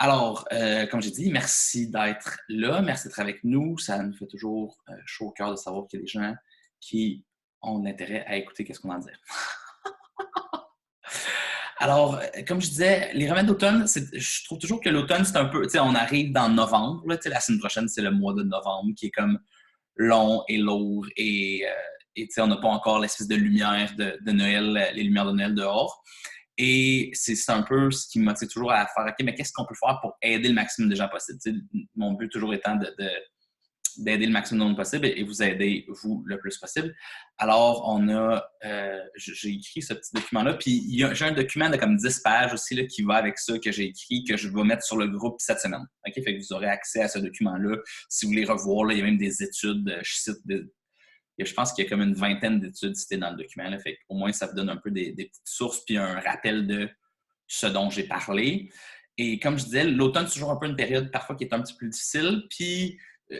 Alors, comme j'ai dit, merci d'être là, merci d'être avec nous. Ça nous fait toujours chaud au cœur de savoir qu'il y a des gens qui ont de l'intérêt à écouter qu'est-ce qu'on a à dire. Alors, comme je disais, les remèdes d'automne, je trouve toujours que l'automne, c'est un peu, tu sais, on arrive dans novembre, là, tu sais, la semaine prochaine, c'est le mois de novembre qui est comme long et lourd et tu sais, on n'a pas encore l'espèce de lumière de Noël, les lumières de Noël dehors. Et c'est un peu ce qui me motive toujours à faire, OK, mais qu'est-ce qu'on peut faire pour aider le maximum de gens possible? Tu sais, mon but toujours étant d'aider le maximum de monde possible et vous aider, vous, le plus possible. Alors, j'ai écrit ce petit document-là, puis j'ai un document de comme 10 pages aussi là, qui va avec ça, que j'ai écrit, que je vais mettre sur le groupe cette semaine. OK? Fait que vous aurez accès à ce document-là. Si vous voulez revoir, là, il y a même des études, je pense qu'il y a comme une vingtaine d'études citées dans le document. Là, fait au moins, ça vous donne un peu des petites sources puis un rappel de ce dont j'ai parlé. Et comme je disais, l'automne, c'est toujours un peu une période parfois qui est un petit peu plus difficile. Puis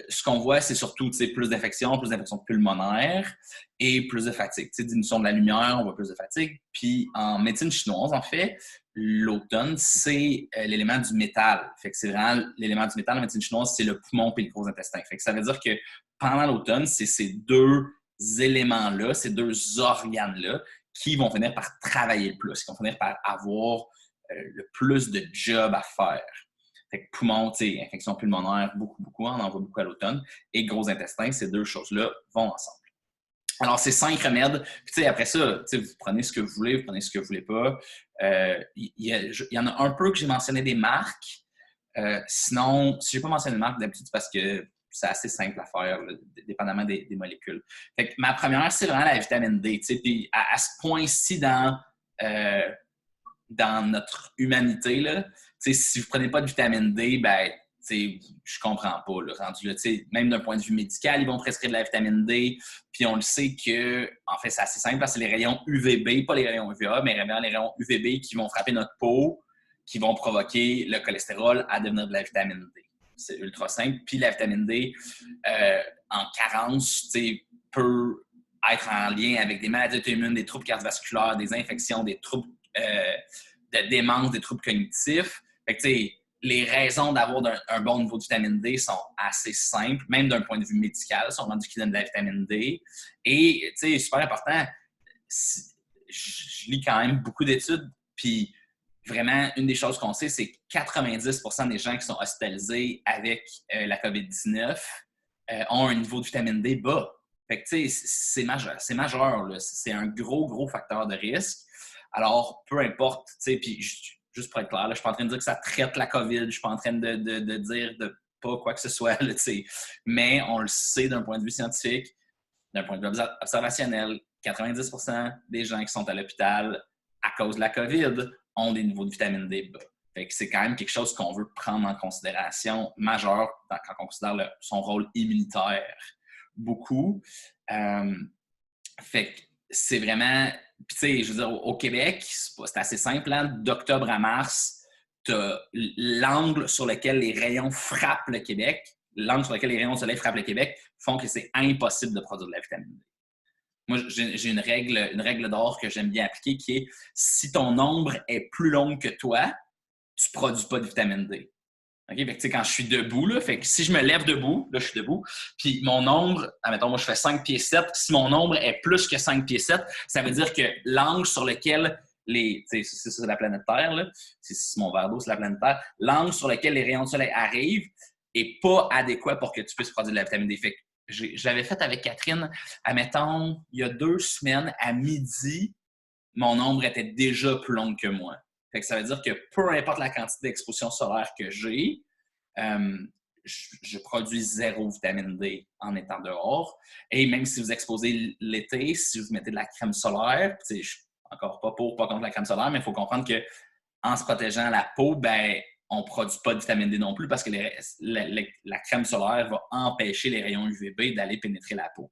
ce qu'on voit, c'est surtout plus d'infections pulmonaires et plus de fatigue. Diminution de la lumière, on voit plus de fatigue. Puis en médecine chinoise, en fait, l'automne, c'est l'élément du métal. Fait que c'est vraiment l'élément du métal en médecine chinoise, c'est le poumon et le gros intestin. Fait que ça veut dire que pendant l'automne, c'est ces deux éléments-là, ces deux organes-là qui vont finir par travailler le plus, qui vont finir par avoir le plus de job à faire. Fait que poumon, infection pulmonaire, beaucoup, on en voit beaucoup à l'automne. Et gros intestin, ces deux choses-là vont ensemble. Alors, c'est 5 remèdes. Puis, après ça, vous prenez ce que vous voulez, vous prenez ce que vous voulez pas. Il y en a un peu que j'ai mentionné des marques. Sinon, si j'ai pas mentionné de marque, d'habitude, c'est parce que c'est assez simple à faire, là, dépendamment des molécules. Fait que ma première, c'est vraiment la vitamine D. Puis à ce point-ci dans notre humanité, là, si vous ne prenez pas de vitamine D, ben, je comprends pas. Là, rendu là, même d'un point de vue médical, ils vont prescrire de la vitamine D. Puis on le sait que, en fait, c'est assez simple. C'est les rayons UVB, pas les rayons UVA, mais vraiment les rayons UVB qui vont frapper notre peau, qui vont provoquer le cholestérol à devenir de la vitamine D. C'est ultra simple. Puis la vitamine D, en carence, peut être en lien avec des maladies auto-immunes, des troubles cardiovasculaires, des infections, des troubles de démence, des troubles cognitifs. Fait que, les raisons d'avoir un bon niveau de vitamine D sont assez simples, même d'un point de vue médical, sont rendus qu'ils donnent de la vitamine D. Et, super important, je lis quand même beaucoup d'études, puis vraiment, une des choses qu'on sait, c'est que 90% des gens qui sont hospitalisés avec la COVID-19 ont un niveau de vitamine D bas. Fait que, c'est majeur. C'est majeur, là. C'est un gros facteur de risque. Alors, peu importe, puis juste pour être clair, là, je ne suis pas en train de dire que ça traite la COVID, je ne suis pas en train de dire de pas quoi que ce soit, là, mais on le sait d'un point de vue scientifique, d'un point de vue observationnel, 90% des gens qui sont à l'hôpital à cause de la COVID ont des niveaux de vitamine D bas. Fait que c'est quand même quelque chose qu'on veut prendre en considération majeur quand on considère son rôle immunitaire beaucoup. Fait que c'est vraiment... Puis, tu sais, je veux dire, au Québec, c'est assez simple, hein? D'octobre à mars, tu as l'angle sur lequel les rayons frappent le Québec, l'angle sur lequel les rayons de soleil frappent le Québec font que c'est impossible de produire de la vitamine D. Moi, j'ai une règle d'or que j'aime bien appliquer qui est si ton ombre est plus longue que toi, tu ne produis pas de vitamine D. Okay? Fait que, quand je suis debout, là, fait que si je me lève debout, là, je suis debout, puis mon ombre, admettons, moi, je fais 5 pieds 7, si mon ombre est plus que 5 pieds 7, ça veut dire que l'angle sur lequel c'est la planète Terre, là, c'est mon verre d'eau, c'est la planète Terre, l'angle sur lequel les rayons de soleil arrivent n'est pas adéquat pour que tu puisses produire de la vitamine D. Fait que je l'avais fait avec Catherine, admettons, il y a 2 semaines, à midi, mon ombre était déjà plus longue que moi. Fait que ça veut dire que peu importe la quantité d'exposition solaire que j'ai, je produis 0 vitamine D en étant dehors. Et même si vous exposez l'été, si vous mettez de la crème solaire, je ne suis encore pas contre la crème solaire, mais il faut comprendre qu'en se protégeant la peau, ben, on ne produit pas de vitamine D non plus parce que la crème solaire va empêcher les rayons UVB d'aller pénétrer la peau.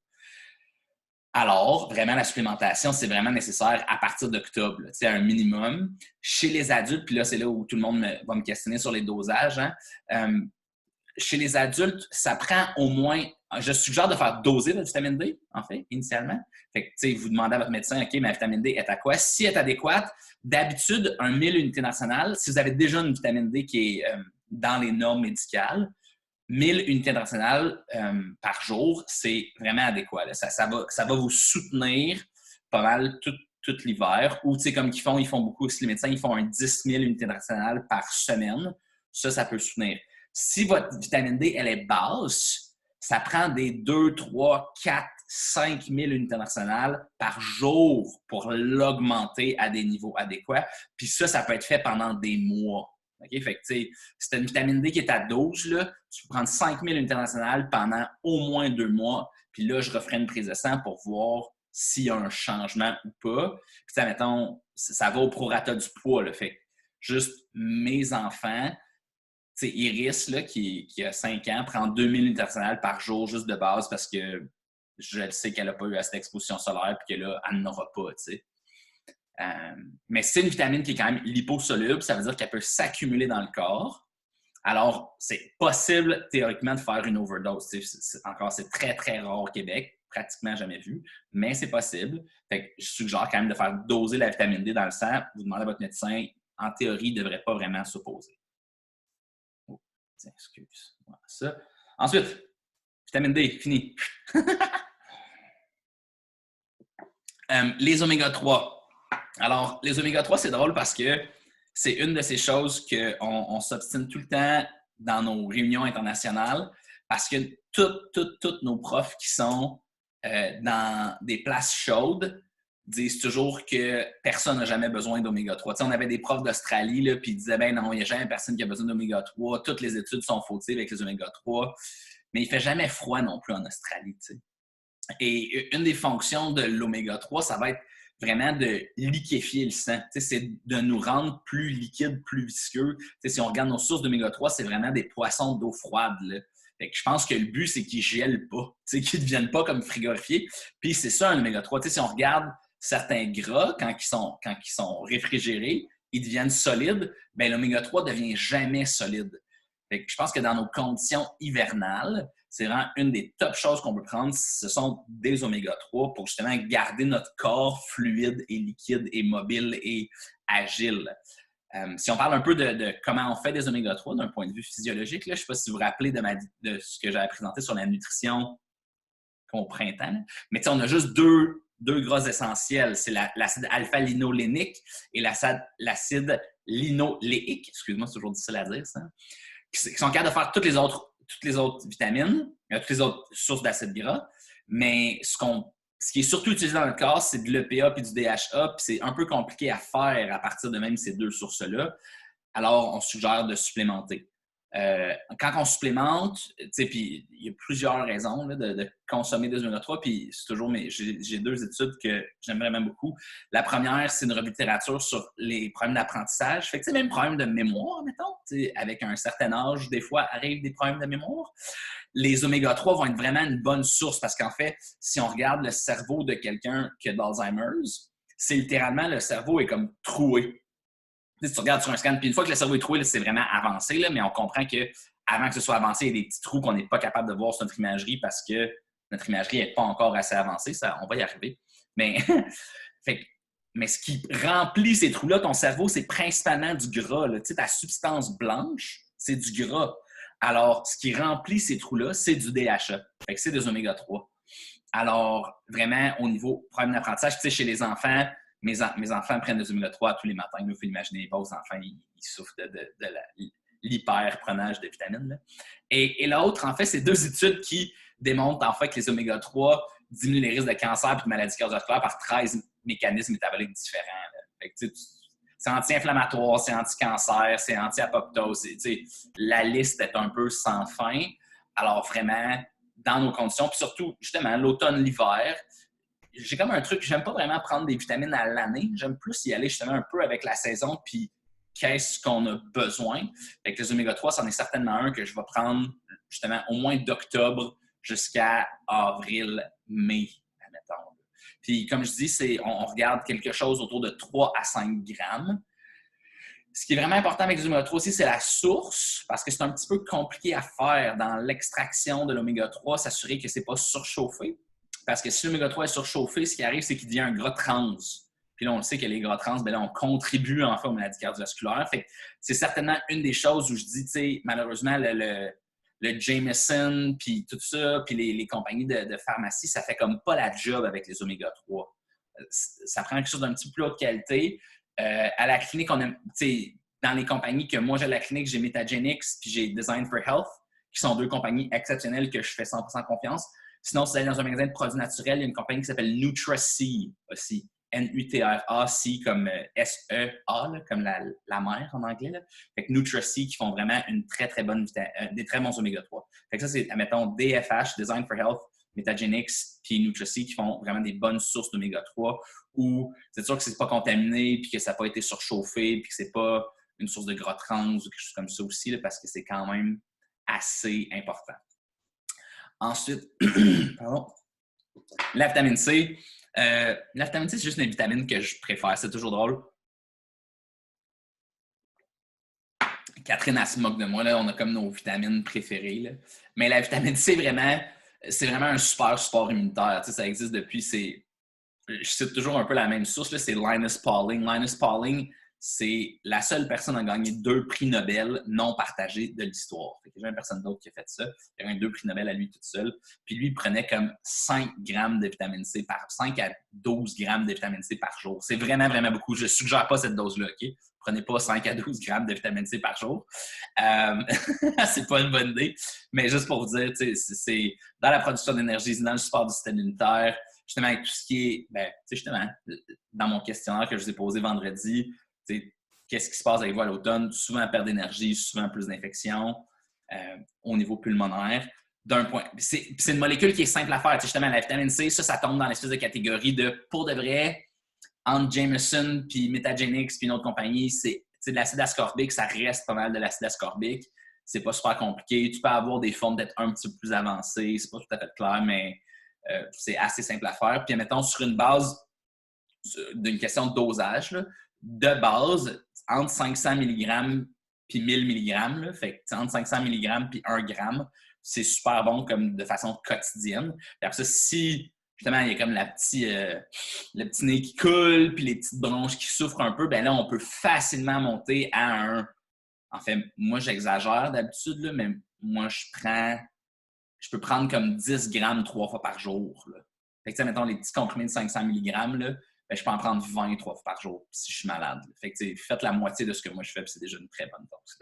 Alors, vraiment, la supplémentation, c'est vraiment nécessaire à partir d'octobre, à un minimum. Chez les adultes, puis là, c'est là où tout le monde va me questionner sur les dosages. Hein. Chez les adultes, ça prend au moins... Je suggère de faire doser la vitamine D, en fait, initialement. Fait que, vous demandez à votre médecin, OK, ma vitamine D est à quoi? Si elle est adéquate, d'habitude, un 1000 unités nationales, si vous avez déjà une vitamine D qui dans les normes médicales. 1000 unités internationales par jour, c'est vraiment adéquat. Là. Ça va vous soutenir pas mal tout l'hiver. Ou, tu sais, comme ils font beaucoup aussi, les médecins, ils font un 10 000 unités internationales par semaine. Ça peut soutenir. Si votre vitamine D, elle est basse, ça prend des 2, 3, 4, 5 000 unités internationales par jour pour l'augmenter à des niveaux adéquats. Puis ça peut être fait pendant des mois. Okay? Fait que, tu sais, si tu as une vitamine D qui est à 12, là, tu peux prendre 5 000 unités internationales pendant au moins 2 mois. Puis là, je referai une prise de sang pour voir s'il y a un changement ou pas. Puis, ça, mettons, ça va au prorata du poids. Là. Fait que juste mes enfants, tu sais, Iris, là, qui a 5 ans, prend 2000 unités internationales par jour juste de base parce que je le sais qu'elle n'a pas eu assez d'exposition solaire et que là, elle n'en aura pas, tu sais. Mais c'est une vitamine qui est quand même liposoluble, ça veut dire qu'elle peut s'accumuler dans le corps. Alors, c'est possible théoriquement de faire une overdose. C'est très, très rare au Québec, pratiquement jamais vu, mais c'est possible. Fait que je suggère quand même de faire doser la vitamine D dans le sang. Vous demandez à votre médecin, en théorie, il ne devrait pas vraiment s'opposer. Oh, tiens, excuse. Voilà, ça. Ensuite, vitamine D, fini. Les oméga-3. Alors, les oméga-3, c'est drôle parce que c'est une de ces choses qu'on s'obstine tout le temps dans nos réunions internationales parce que tous nos profs qui sont dans des places chaudes disent toujours que personne n'a jamais besoin d'oméga-3. Tu sais, on avait des profs d'Australie là, puis ils disaient ben non, il n'y a jamais personne qui a besoin d'oméga-3. Toutes les études sont fautives avec les oméga-3. Mais il ne fait jamais froid non plus en Australie. Tu sais. Et une des fonctions de l'oméga-3, ça va être vraiment de liquéfier le sang. C'est de nous rendre plus liquides, plus visqueux. Si on regarde nos sources d'oméga-3, c'est vraiment des poissons d'eau froide. Là. Fait que je pense que le but, c'est qu'ils ne gèlent pas, qu'ils ne deviennent pas comme frigorifiés. Puis c'est ça, un oméga-3. Si on regarde certains gras, quand ils sont réfrigérés, ils deviennent solides. Bien, l'oméga-3 ne devient jamais solide. Fait que je pense que dans nos conditions hivernales, c'est vraiment une des top choses qu'on peut prendre, ce sont des oméga-3 pour justement garder notre corps fluide et liquide et mobile et agile. Si on parle un peu de comment on fait des oméga-3 d'un point de vue physiologique, là, je ne sais pas si vous vous rappelez de ce que j'avais présenté sur la nutrition au printemps, là. Mais on a juste deux gras essentiels. C'est l'acide alpha-linolénique et l'acide linoléique. Excuse-moi, c'est toujours difficile à dire ça. Qui sont capables de faire toutes les autres vitamines, toutes les autres sources d'acides gras, mais ce qui est surtout utilisé dans le corps, c'est de l'EPA et du DHA, puis c'est un peu compliqué à faire à partir de même ces deux sources-là. Alors, on suggère de supplémenter. Quand on supplémente, puis il y a plusieurs raisons là, de consommer des oméga-3, puis c'est toujours, j'ai deux études que j'aime vraiment beaucoup. La première, c'est une revue de littérature sur les problèmes d'apprentissage. Fait que même problèmes de mémoire, mettons, avec un certain âge, des fois, arrivent des problèmes de mémoire. Les oméga-3 vont être vraiment une bonne source parce qu'en fait, si on regarde le cerveau de quelqu'un qui a d'Alzheimer's, c'est littéralement le cerveau est comme troué. Si tu regardes sur un scan, puis une fois que le cerveau est troué, c'est vraiment avancé, là, mais on comprend qu'avant que ce soit avancé, il y a des petits trous qu'on n'est pas capable de voir sur notre imagerie parce que notre imagerie n'est pas encore assez avancée. On va y arriver. Mais, mais ce qui remplit ces trous-là, ton cerveau, c'est principalement du gras. Là. Ta substance blanche, c'est du gras. Alors, ce qui remplit ces trous-là, c'est du DHA. Fait que c'est des oméga-3. Alors, vraiment, au niveau problème d'apprentissage, chez les enfants, mes enfants prennent des oméga-3 tous les matins. Il faut imaginer, les pauvres enfants, ils souffrent de l'hyper-prenage de vitamines. Là. Et l'autre, en fait, c'est deux études qui démontrent en fait que les oméga-3 diminuent les risques de cancer et de maladies cardiovasculaires par 13 mécanismes métaboliques différents. Fait que, c'est anti-inflammatoire, c'est anti-cancer, c'est anti-apoptose. La liste est un peu sans fin. Alors, vraiment, dans nos conditions, puis surtout, justement, l'automne, l'hiver, j'ai comme un truc, j'aime pas vraiment prendre des vitamines à l'année. J'aime plus y aller justement un peu avec la saison, puis qu'est-ce qu'on a besoin. Avec les oméga-3, c'en est certainement un que je vais prendre justement au moins d'octobre jusqu'à avril, mai, admettons. Puis comme je dis, on regarde quelque chose autour de 3 à 5 grammes. Ce qui est vraiment important avec les oméga-3 aussi, c'est la source, parce que c'est un petit peu compliqué à faire dans l'extraction de l'oméga-3, s'assurer que ce n'est pas surchauffé. Parce que si l'oméga-3 est surchauffé, ce qui arrive, c'est qu'il devient un gras trans. Puis là, on sait que les gras trans, ben là, on contribue en fait aux maladies cardiovasculaires. Fait que c'est certainement une des choses où je dis, tu sais, malheureusement, le Jameson, puis tout ça, puis les compagnies de pharmacie, ça fait comme pas la job avec les oméga-3. Ça prend quelque chose d'un petit peu plus haute qualité. À la clinique, on a, tu sais, dans les compagnies que moi j'ai à la clinique, j'ai Metagenics puis j'ai Design for Health, qui sont deux compagnies exceptionnelles que je fais 100% confiance. Sinon, si vous allez dans un magasin de produits naturels, il y a une compagnie qui s'appelle NutraC aussi. N-U-T-R-A-C comme S-E-A, comme la mer en anglais. Là. Fait que NutraC qui font vraiment une très, très bonne des très bons oméga-3. Fait que ça, c'est, admettons, DFH, Design for Health, Metagenics, puis NutraC qui font vraiment des bonnes sources d'oméga-3 où c'est sûr que c'est pas contaminé, puis que ça n'a pas été surchauffé, puis que c'est pas une source de gras trans ou quelque chose comme ça aussi, là, parce que c'est quand même assez important. Ensuite, pardon, la vitamine C. La vitamine C, c'est juste une vitamine que je préfère. C'est toujours drôle. Catherine, elle se moque de moi. Là. On a comme nos vitamines préférées. Là. Mais la vitamine C, c'est vraiment un super support immunitaire. Tu sais, ça existe depuis. Je cite toujours un peu la même source. C'est Linus Pauling. Linus Pauling, c'est la seule personne à gagner 2 prix Nobel non partagés de l'histoire. Il n'y a jamais personne d'autre qui a fait ça. Il y a eu 2 prix Nobel à lui tout seul. Puis lui, il prenait comme 5 grammes de vitamine C 5 à 12 grammes de vitamine C par jour. C'est vraiment, vraiment beaucoup. Je ne suggère pas cette dose-là, OK? Prenez pas 5 à 12 grammes de vitamine C par jour. C'est pas une bonne idée. Mais juste pour vous dire, c'est dans la production d'énergie, dans le support du système immunitaire, justement avec tout ce qui est, justement, dans mon questionnaire que je vous ai posé vendredi, qu'est-ce qui se passe avec vous à l'automne? Souvent perte d'énergie, souvent plus d'infections au niveau pulmonaire. C'est une molécule qui est simple à faire. Justement, la vitamine C, ça tombe dans l'espèce de catégorie de, pour de vrai, entre Jameson puis Metagenics puis une autre compagnie, c'est de l'acide ascorbique, ça reste pas mal de l'acide ascorbique. C'est pas super compliqué. Tu peux avoir des formes d'être un petit peu plus avancées. C'est pas tout à fait clair, mais c'est assez simple à faire. Puis, mettons, sur une base d'une question de dosage, là, de base, entre 500 mg puis 1000 mg, là, fait que, entre 500 mg puis 1 g, c'est super bon comme de façon quotidienne. Puis après ça, si justement il y a comme le petit nez qui coule puis les petites bronches qui souffrent un peu, ben là, on peut facilement monter à un... En fait, moi, j'exagère d'habitude, là, mais moi, je peux prendre comme 10 grammes 3 fois par jour. Là. Fait que, mettons, les petits comprimés de 500 mg, là, ben, je peux en prendre 20 3 fois par jour si je suis malade. Là. Fait que, faites la moitié de ce que moi je fais, puis c'est déjà une très bonne dose.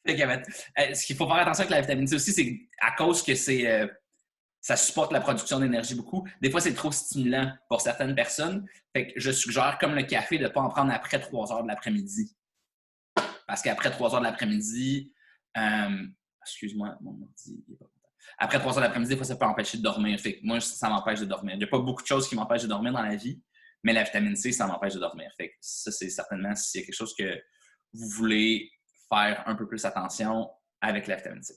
Fait que, ce qu'il faut faire attention avec la vitamine C aussi, c'est à cause que ça supporte la production d'énergie beaucoup. Des fois, c'est trop stimulant pour certaines personnes. Fait que je suggère, comme le café, de ne pas en prendre après 3 heures de l'après-midi. Parce qu'après 3 heures de l'après-midi, excuse-moi, mon ordi n'est pas content. Après 3 heures de l'après-midi, des fois, ça peut empêcher de dormir. Fait que moi, ça m'empêche de dormir. Il n'y a pas beaucoup de choses qui m'empêchent de dormir dans la vie, mais la vitamine C, ça m'empêche de dormir. Fait que ça, c'est certainement s'il y a quelque chose que vous voulez faire un peu plus attention avec la vitamine C.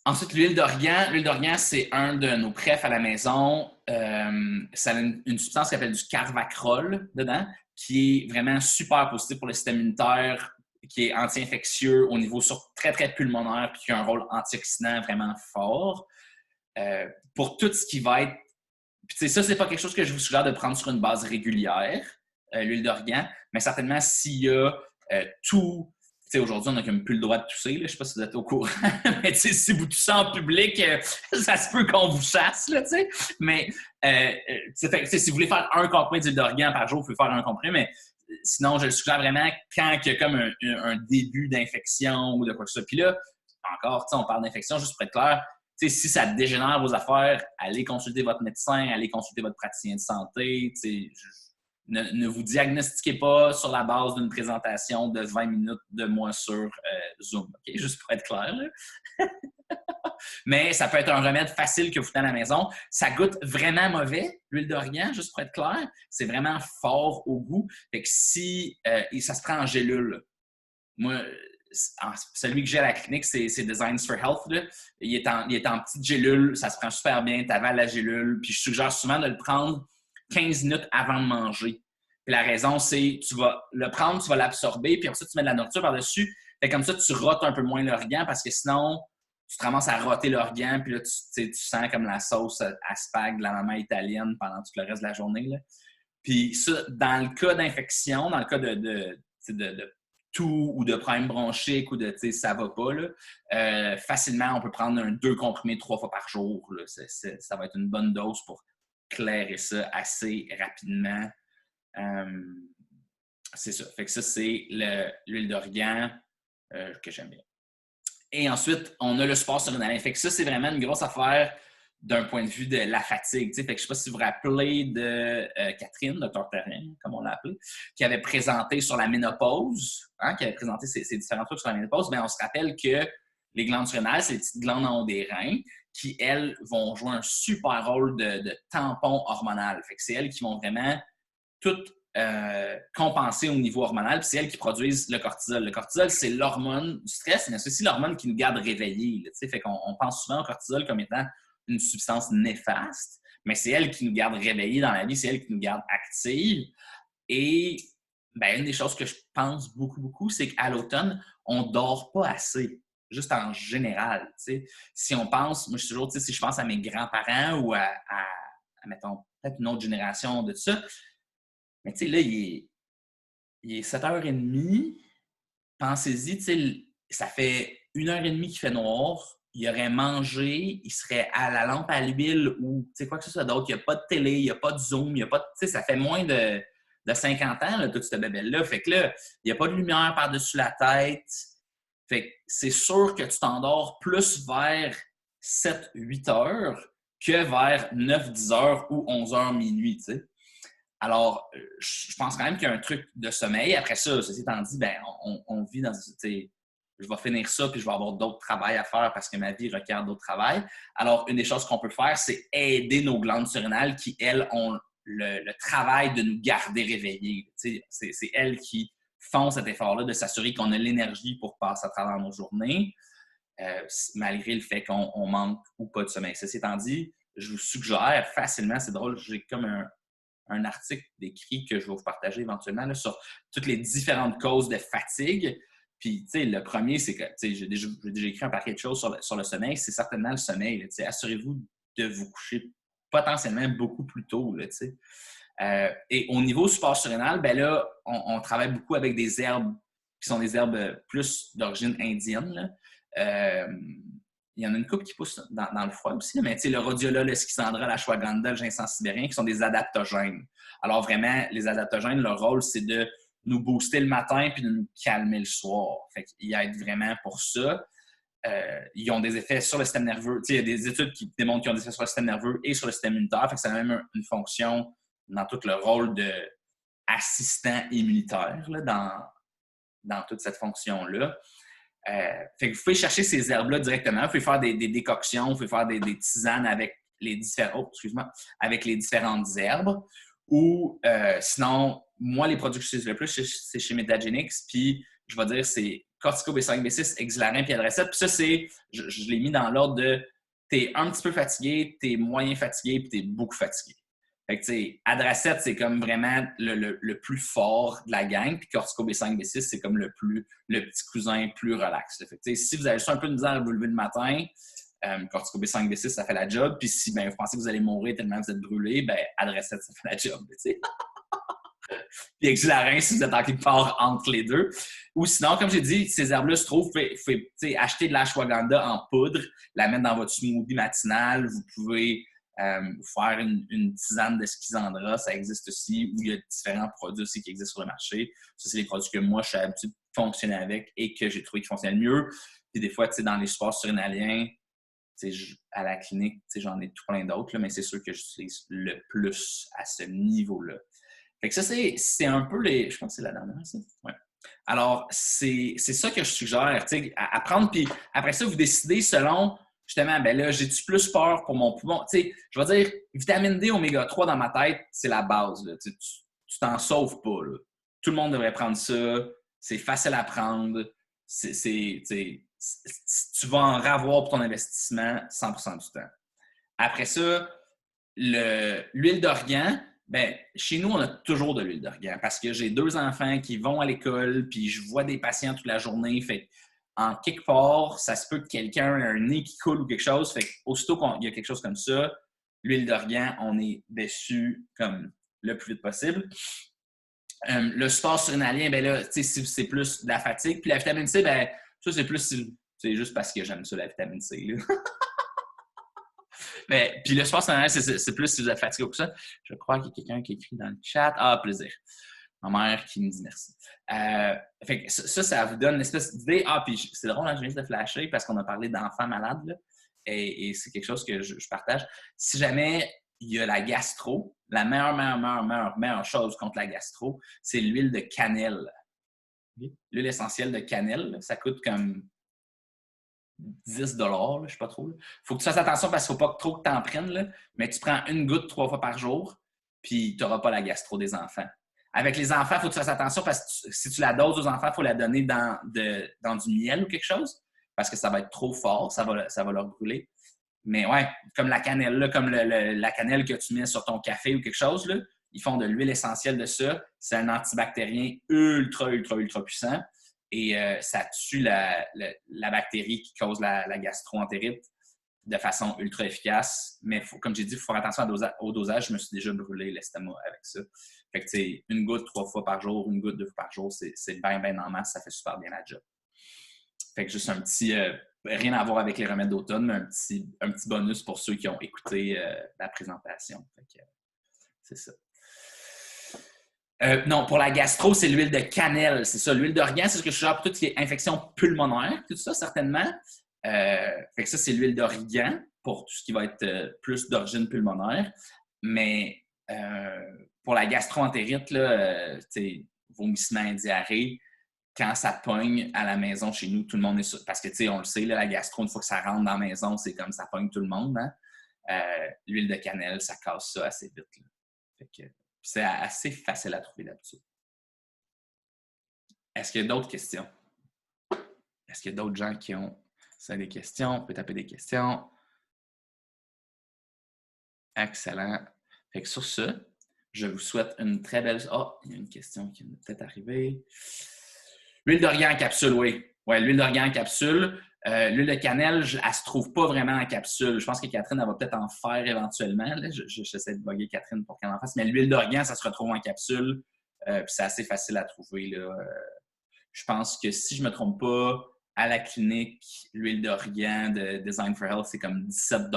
Ensuite, l'huile d'origan. L'huile d'origan, c'est un de nos prefs à la maison. Ça a une substance qui s'appelle du carvacrol dedans, qui est vraiment super positif pour le système immunitaire, qui est anti-infectieux au niveau très, très pulmonaire, puis qui a un rôle antioxydant vraiment fort. Pour tout ce qui va être... Puis ça, c'est pas quelque chose que je vous suggère de prendre sur une base régulière, l'huile d'origan, mais certainement s'il y a tout... Aujourd'hui, on n'a comme plus le droit de tousser. Là. Je ne sais pas si vous êtes au courant. Mais si vous toussez en public, ça se peut qu'on vous chasse. Là, mais si vous voulez faire un comprimé d'huile d'origan par jour, vous pouvez faire un comprimé. Mais sinon, je le suggère vraiment quand il y a comme un début d'infection ou de quoi que ce soit. Puis là, encore, on parle d'infection, juste pour être clair. Si ça dégénère vos affaires, allez consulter votre médecin, allez consulter votre praticien de santé. Ne vous diagnostiquez pas sur la base d'une présentation de 20 minutes de moi sur Zoom. Okay? Juste pour être clair. Là. Mais ça peut être un remède facile que vous faites à la maison. Ça goûte vraiment mauvais, l'huile d'origan, juste pour être clair. C'est vraiment fort au goût. Fait que ça se prend en gélule. Moi, celui que j'ai à la clinique, c'est Designs for Health. Là. Il est en petite gélule. Ça se prend super bien. Tu avales la gélule. Puis je suggère souvent de le prendre 15 minutes avant de manger. Puis la raison, c'est tu vas le prendre, tu vas l'absorber, puis ensuite tu mets de la nourriture par-dessus. Fait comme ça, tu rotes un peu moins l'origan parce que sinon, tu te ramasses à roter l'organ, puis là, tu sens comme la sauce à spag de la maman italienne pendant tout le reste de la journée. Là. Puis ça, dans le cas d'infection, dans le cas de toux ou de problème bronchique ou de ça va pas, là, facilement, on peut prendre 2 comprimés 3 fois par jour. Là. Ça va être une bonne dose pour clairer ça assez rapidement. C'est ça. Fait que ça, c'est l'huile d'origan que j'aime bien. Et ensuite, on a le support surrénalien. Fait que ça, c'est vraiment une grosse affaire d'un point de vue de la fatigue. Fait que je ne sais pas si vous vous rappelez de Catherine, Dr. Terrien, comme on l'a appelé, qui avait présenté sur la ménopause, qui avait présenté ses différents trucs sur la ménopause. Bien, on se rappelle que les glandes surrénales, c'est les petites glandes en haut des reins qui, elles, vont jouer un super rôle de tampon hormonal. Fait que c'est elles qui vont vraiment toutes compenser au niveau hormonal, puis c'est elles qui produisent le cortisol. Le cortisol, c'est l'hormone du stress, mais c'est aussi l'hormone qui nous garde réveillés. Là, fait qu'on pense souvent au cortisol comme étant une substance néfaste, mais c'est elle qui nous garde réveillés dans la vie, c'est elle qui nous garde actifs. Et ben, une des choses que je pense beaucoup, c'est qu'à l'automne, on ne dort pas assez, juste en général. T'sais. Si on pense, moi je suis toujours, si je pense à mes grands-parents ou à mettons, peut-être une autre génération de ça, mais tu sais, là, il est 7h30. Pensez-y, tu sais, ça fait 1h30 qu'il fait noir. Il aurait mangé, il serait à la lampe à l'huile ou tu sais, quoi que ce soit d'autre. Il n'y a pas de télé, il n'y a pas de Zoom, il n'y a pas de. Tu sais, ça fait moins de 50 ans, là, toute cette bébelle-là. Fait que là, il n'y a pas de lumière par-dessus la tête. Fait que c'est sûr que tu t'endors plus vers 7-8 heures que vers 9-10 heures ou 11h minuit, tu sais. Alors, je pense quand même qu'il y a un truc de sommeil. Après ça, ceci étant dit, ben, on vit dans... Je vais finir ça, puis je vais avoir d'autres travails à faire parce que ma vie requiert d'autres travails. Alors, une des choses qu'on peut faire, c'est aider nos glandes surrénales qui, elles, ont le travail de nous garder réveillés. C'est elles qui font cet effort-là de s'assurer qu'on a l'énergie pour passer à travers nos journées, malgré le fait qu'on manque ou pas de sommeil. Ceci étant dit, je vous suggère facilement, c'est drôle, j'ai comme un article décrit que je vais vous partager éventuellement là, sur toutes les différentes causes de fatigue. Puis, tu sais, le premier, c'est que, tu sais, j'ai déjà écrit un paquet de choses sur le sommeil. C'est certainement le sommeil. Là, tu sais, assurez-vous de vous coucher potentiellement beaucoup plus tôt. Là, tu sais. Et au niveau support surrénal, ben là, on travaille beaucoup avec des herbes qui sont des herbes plus d'origine indienne. Là. Il y en a une couple qui pousse dans le froid aussi, mais tu sais, le rhodiola, le schizandra, l'ashwagandha, le ginseng sibérien, qui sont des adaptogènes. Alors vraiment, les adaptogènes, leur rôle, c'est de nous booster le matin puis de nous calmer le soir. Fait qu'ils aident vraiment pour ça. Ils ont des effets sur le système nerveux. Tu sais, il y a des études qui démontrent qu'ils ont des effets sur le système nerveux et sur le système immunitaire. Fait que ça a même une fonction dans tout le rôle d'assistant immunitaire là, dans toute cette fonction-là. Fait que vous pouvez chercher ces herbes-là directement. Vous pouvez faire des décoctions, vous pouvez faire des tisanes avec les avec les différentes herbes. Ou sinon, moi, les produits que j'utilise le plus, c'est chez Metagenics. Puis, je vais dire, c'est Cortico B5, B6, Exhilarant puis Adracet. Puis ça, je l'ai mis dans l'ordre de t'es un petit peu fatigué, t'es moyen fatigué, puis t'es beaucoup fatigué. Fait que, tu sais, Adracet, c'est comme vraiment le plus fort de la gang. Puis Cortico B5, B6, c'est comme le petit cousin plus relax. Fait que, tu sais, si vous avez juste un peu de misère à vous lever le matin, Cortico B5, B6, ça fait la job. Puis si vous pensez que vous allez mourir tellement vous êtes brûlé, ben Adracet, ça fait la job. Puis Exhilarant, si vous êtes en quelque part entre les deux. Ou sinon, comme j'ai dit, ces herbes-là se trouvent, vous pouvez acheter de l'ashwagandha en poudre, la mettre dans votre smoothie matinal. Vous pouvez faire une tisane de schizandra, ça existe aussi, ou il y a différents produits aussi qui existent sur le marché. Ça, c'est les produits que moi, je suis habitué de fonctionner avec et que j'ai trouvé qui fonctionnent mieux. Puis des fois, dans les supports surrénaliens, à la clinique, j'en ai tout plein d'autres, mais c'est sûr que j'utilise le plus à ce niveau-là. Fait que ça, c'est un peu je pense que c'est la dernière, ça. Ouais. Alors, c'est ça que je suggère, à prendre, puis après ça, vous décidez selon, justement, ben là, j'ai-tu plus peur pour mon poumon? Je vais dire, vitamine D, oméga 3 dans ma tête, c'est la base. Là. Tu t'en sauves pas. Là. Tout le monde devrait prendre ça. C'est facile à prendre. Tu vas en ravoir pour ton investissement 100% du temps. Après ça, l'huile d'origan, ben, chez nous, on a toujours de l'huile d'origan parce que j'ai 2 enfants qui vont à l'école puis je vois des patients toute la journée. Fait en quelque part, ça se peut que quelqu'un ait un nez qui coule ou quelque chose. Fait qu'aussitôt qu'il y a quelque chose comme ça, l'huile d'origan, on est dessus comme le plus vite possible. Le support surrénalien, ben là, c'est plus de la fatigue. Puis la vitamine C, ben ça, c'est juste parce que j'aime ça, la vitamine C. Là. Mais, puis le support surrénalien, c'est plus si vous êtes fatigué ou tout ça. Je crois qu'il y a quelqu'un qui écrit dans le chat. Ah, plaisir. Ma mère qui me dit merci. Fait que ça vous donne une espèce d'idée. Ah, puis c'est drôle, hein, je viens de flasher parce qu'on a parlé d'enfants malades. Là, et c'est quelque chose que je partage. Si jamais il y a la gastro, la meilleure chose contre la gastro, c'est l'huile de cannelle. L'huile essentielle de cannelle, ça coûte comme 10 $, je sais pas trop. Il faut que tu fasses attention parce qu'il ne faut pas trop que tu en prennes, là, mais tu prends une goutte 3 fois par jour, puis tu n'auras pas la gastro des enfants. Avec les enfants, il faut que tu fasses attention parce que si tu la doses aux enfants, il faut la donner dans du miel ou quelque chose parce que ça va être trop fort, ça va leur brûler. Mais ouais, comme la cannelle, là, comme la cannelle que tu mets sur ton café ou quelque chose, là, ils font de l'huile essentielle de ça. C'est un antibactérien ultra puissant et ça tue la bactérie qui cause la gastro-entérite de façon ultra efficace. Mais comme j'ai dit, il faut faire attention au dosage. Je me suis déjà brûlé l'estomac avec ça. Fait que, une goutte 3 fois par jour, une goutte 2 fois par jour, c'est bien en masse. Ça fait super bien la job. Fait que juste un petit... rien à voir avec les remèdes d'automne, mais un petit bonus pour ceux qui ont écouté la présentation. Fait que, c'est ça. Non, pour la gastro, c'est l'huile de cannelle. C'est ça, l'huile d'origan, c'est ce que je suis pour tout ce qui est infection pulmonaire, tout ça, certainement. Fait que ça, c'est l'huile d'origan pour tout ce qui va être plus d'origine pulmonaire. Mais pour la gastro-entérite, vomissement, diarrhée, quand ça pogne à la maison chez nous, tout le monde est sûr. Parce que, tu sais, on le sait, là, la gastro, une fois que ça rentre dans la maison, c'est comme ça pogne tout le monde. Hein? L'huile de cannelle, ça casse ça assez vite. Là. Fait que, c'est assez facile à trouver d'habitude. Est-ce qu'il y a d'autres questions? Est-ce qu'il y a d'autres gens qui ont des questions? On peut taper des questions. Excellent. Fait que sur ce, je vous souhaite une très belle... Oh, il y a une question qui vient peut-être arriver. L'huile d'origan en capsule, oui. Oui, l'huile d'origan en capsule. L'huile de cannelle, elle ne se trouve pas vraiment en capsule. Je pense que Catherine, elle va peut-être en faire éventuellement. Là. J'essaie de bugger Catherine pour qu'elle en fasse. Mais l'huile d'origan, ça se retrouve en capsule. Puis c'est assez facile à trouver. Là. Je pense que si je ne me trompe pas, à la clinique, l'huile d'origan de Design for Health, c'est comme 17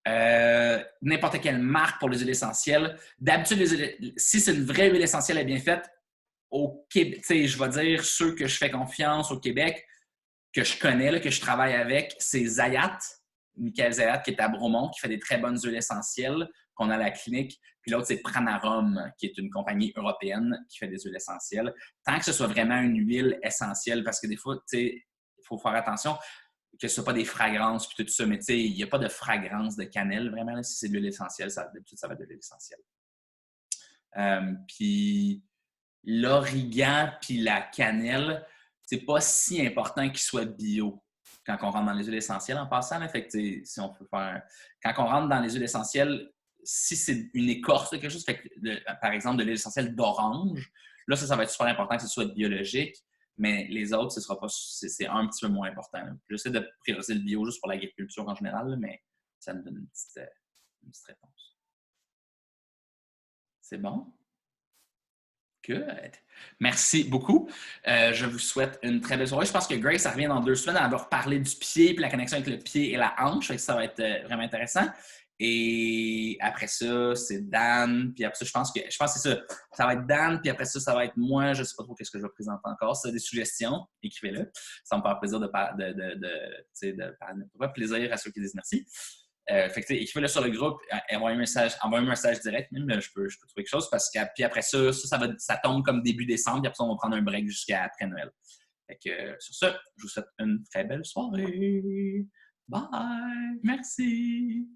$. N'importe quelle marque pour les huiles essentielles. D'habitude, si c'est une vraie huile essentielle et bien faite, au Québec, je vais dire ceux que je fais confiance au Québec, que je connais, là, que je travaille avec, c'est Zayat, Michael Zayat, qui est à Bromont, qui fait des très bonnes huiles essentielles qu'on a à la clinique. Puis l'autre, c'est Pranarum, qui est une compagnie européenne qui fait des huiles essentielles. Tant que ce soit vraiment une huile essentielle, parce que des fois, il faut faire attention que ce ne soit pas des fragrances puis tout ça, mais il n'y a pas de fragrance de cannelle, vraiment. Là, si c'est de l'huile essentielle, d'habitude, ça va être de l'huile essentielle. Puis l'origan puis la cannelle, c'est pas si important qu'ils soient bio quand on rentre dans les huiles essentielles en passant. Là, fait que, si on peut faire... Quand on rentre dans les huiles essentielles, si c'est une écorce de quelque chose, fait que, par exemple de l'huile essentielle d'orange, là, ça va être super important que ce soit biologique, mais les autres, ce sera pas, c'est un petit peu moins important. J'essaie de prioriser le bio juste pour l'agriculture en général, là, mais ça me donne une petite réponse. C'est bon? Good. Merci beaucoup. Je vous souhaite une très belle soirée. Je pense que Grace, ça revient dans 2 semaines. Elle va reparler du pied puis la connexion avec le pied et la hanche. Ça va être vraiment intéressant. Et après ça, c'est Dan. Puis après ça, je pense que c'est ça. Ça va être Dan. Puis après ça, ça va être moi. Je ne sais pas trop qu'est-ce que je vais présenter encore. Si vous avez des suggestions, écrivez-le. Ça me fait plaisir de parler plaisir à ceux qui disent merci. Fait que, écrivez-le sur le groupe, envoyez-moi un message direct, même je peux trouver quelque chose, parce que puis après ça tombe comme début décembre, puis après ça, on va prendre un break jusqu'à après Noël. Fait que, sur ce, je vous souhaite une très belle soirée. Bye! Merci!